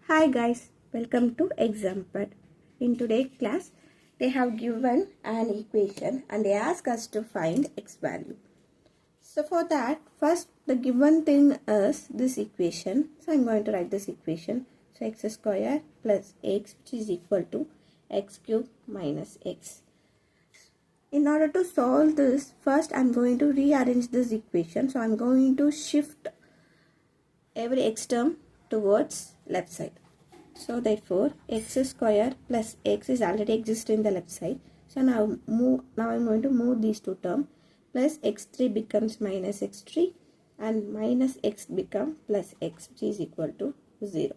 Hi guys, welcome to Exampad. In today's class, they have given an equation and they ask us to find x value. So for that, first the given thing is this equation. So I'm going to write this equation. So x square plus x, which is equal to x cube minus x. In order to solve this, first I'm going to rearrange this equation. So I'm going to shift every x term towards left side. So therefore x square plus x is already exist in the left side. So now I'm going to move these two terms. Plus x3 becomes minus x3 and minus x become plus x, which is equal to 0.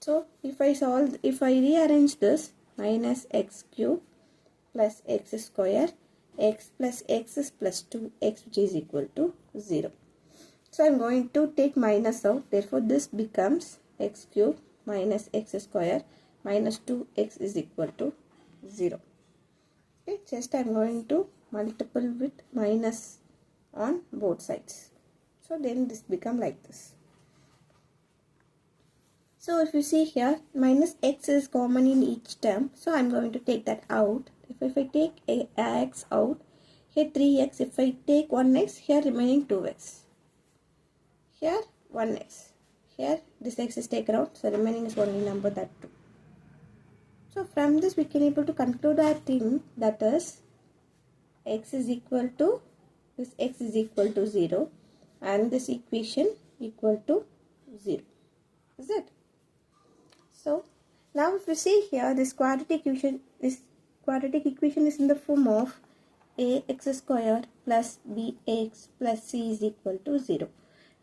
So if I rearrange this, minus x cube plus x square, x plus x is plus 2x, which is equal to 0. So I'm going to take minus out. Therefore this becomes x cube minus x square minus 2x is equal to 0. Okay, just I'm going to multiple with minus on both sides. So then this become like this. So if you see here, minus x is common in each term. So I'm going to take that out. If I take x out, here 3x. If I take 1x, here remaining 2x. Here 1x. Here this x is taken out, so remaining is only number that 2. So from this we can able to conclude our thing, that is x is equal to, this x is equal to 0 and this equation equal to 0. Is it? So now if you see here, this quadratic equation is in the form of ax square plus bx plus c is equal to 0.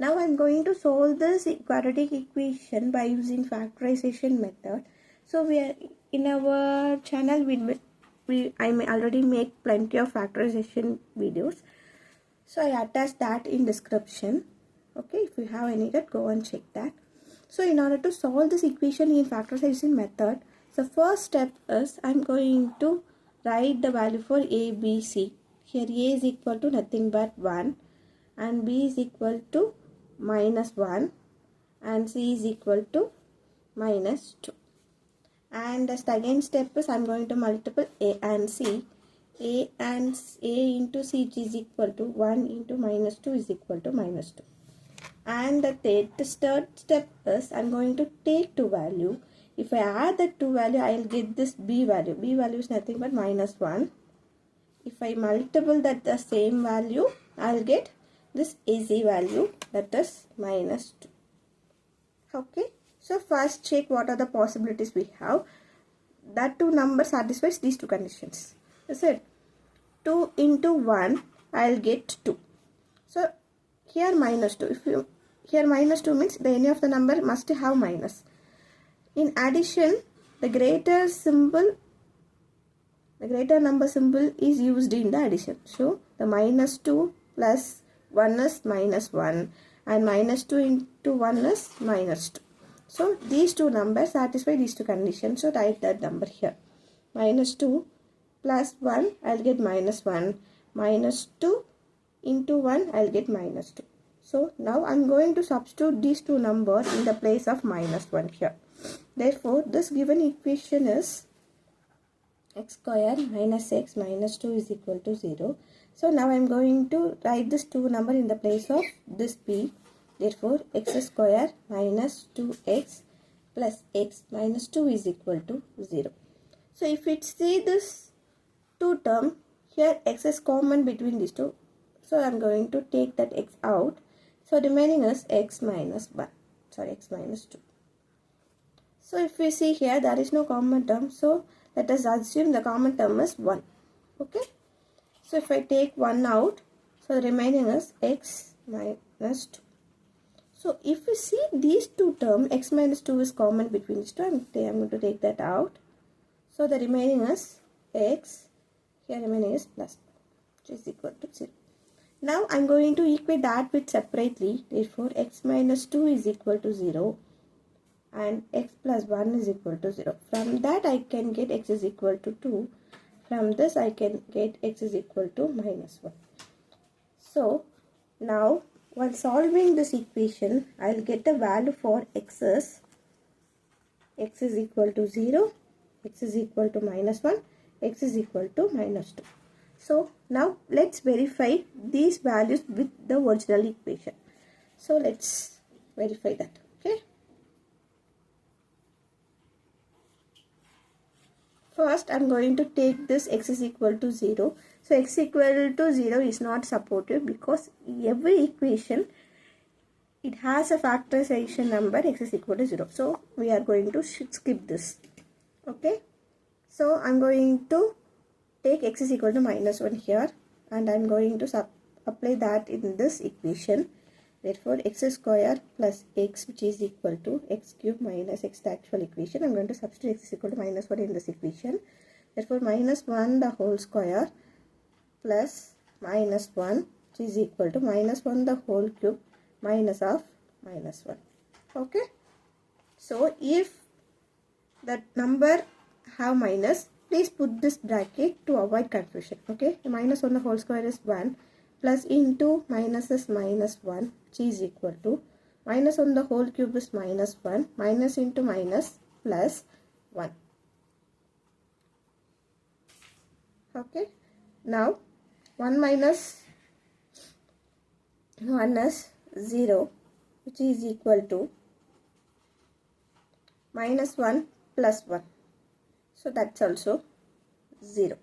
Now I am going to solve this quadratic equation by using factorization method. So we are in our channel, I may already make plenty of factorization videos. So I attach that in description. Okay, if you have any doubt, go and check that. So in order to solve this equation in factorization method, the first step is I am going to write the value for a, b, c. Here a is equal to nothing but 1 and b is equal to minus 1 and c is equal to minus 2. And the second step is I am going to multiply a and c. A into c, which is equal to 1 into minus 2 is equal to minus 2. And the third step is I am going to take 2 value. If I add the 2 value, I will get this b value. B value is nothing but minus 1. If I multiple that the same value, I will get this AC value, that is minus 2. Okay, so first check what are the possibilities we have. That two numbers satisfies these two conditions. Is it? 2 into 1, I will get 2. So here minus 2. Here minus 2 means any of the number must have minus. In addition, the greater number symbol is used in the addition. So the minus 2 plus 1 is minus 1 and minus 2 into 1 is minus 2. So these two numbers satisfy these two conditions. So write that number here. Minus 2 plus 1, I will get minus 1. Minus 2 into 1, I will get minus 2. So now I am going to substitute these two numbers in the place of minus 1 here. Therefore, this given equation is x square minus x minus 2 is equal to 0. So now I am going to write this 2 number in the place of this b. Therefore, x square minus 2x plus x minus 2 is equal to 0. So if we see this 2 term, here x is common between these two. So I am going to take that x out. So remaining is x minus 1. Sorry, x minus 2. So if we see here, there is no common term. So let us assume the common term is 1. Okay. So if I take 1 out, so the remaining is x minus 2. So if we see these two terms, x minus 2 is common between these two. I'm going to take that out. So the remaining is x. Here remaining is plus 1, which is equal to 0. Now I'm going to equate that with separately. Therefore x minus 2 is equal to 0. And x plus 1 is equal to 0. From that I can get x is equal to 2. From this I can get x is equal to minus 1. So now while solving this equation, I will get the value for x is x is equal to 0, x is equal to minus 1, x is equal to minus 2. So now let's verify these values with the original equation. So let's verify that. Okay. First, I'm going to take this x is equal to 0. So x equal to 0 is not supportive because every equation, it has a factorization number x is equal to 0. So we are going to skip this. Okay. So I'm going to take x is equal to minus 1 here, and I'm going to apply that in this equation. Therefore, x square plus x, which is equal to x cube minus x, the actual equation. I'm going to substitute x is equal to minus 1 in this equation. Therefore, minus 1 the whole square plus minus 1, which is equal to minus 1 the whole cube minus of minus 1. Okay. So, if that number have minus, please put this bracket to avoid confusion. Okay. Minus 1 the whole square is 1. Plus into minus is minus 1, which is equal to minus on the whole cube is minus 1, minus into minus plus 1. Okay. Now 1 minus 1 is 0, which is equal to minus 1 plus 1. So that's also 0.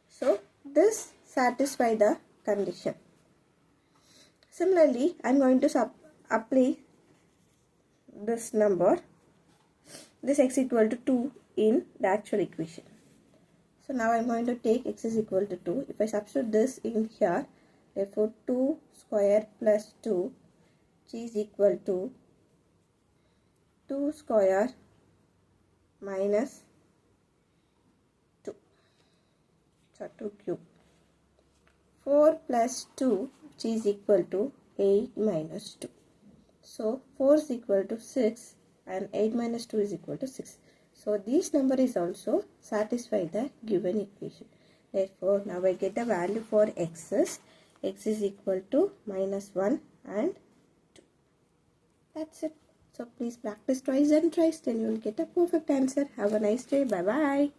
So this satisfies the condition. Similarly, I am going to apply this number, this x equal to 2 in the actual equation. So now I am going to take x is equal to 2. If I substitute this in here, therefore 2 square plus 2, which is equal to 2 square minus 2, so 2 cube. 4 plus 2, which is equal to 8 minus 2. So 4 is equal to 6 and 8 minus 2 is equal to 6. So this number is also satisfy the given equation. Therefore, now I get the value for x is equal to minus 1 and 2. That's it. So please practice twice and thrice, then you will get a perfect answer. Have a nice day. Bye bye.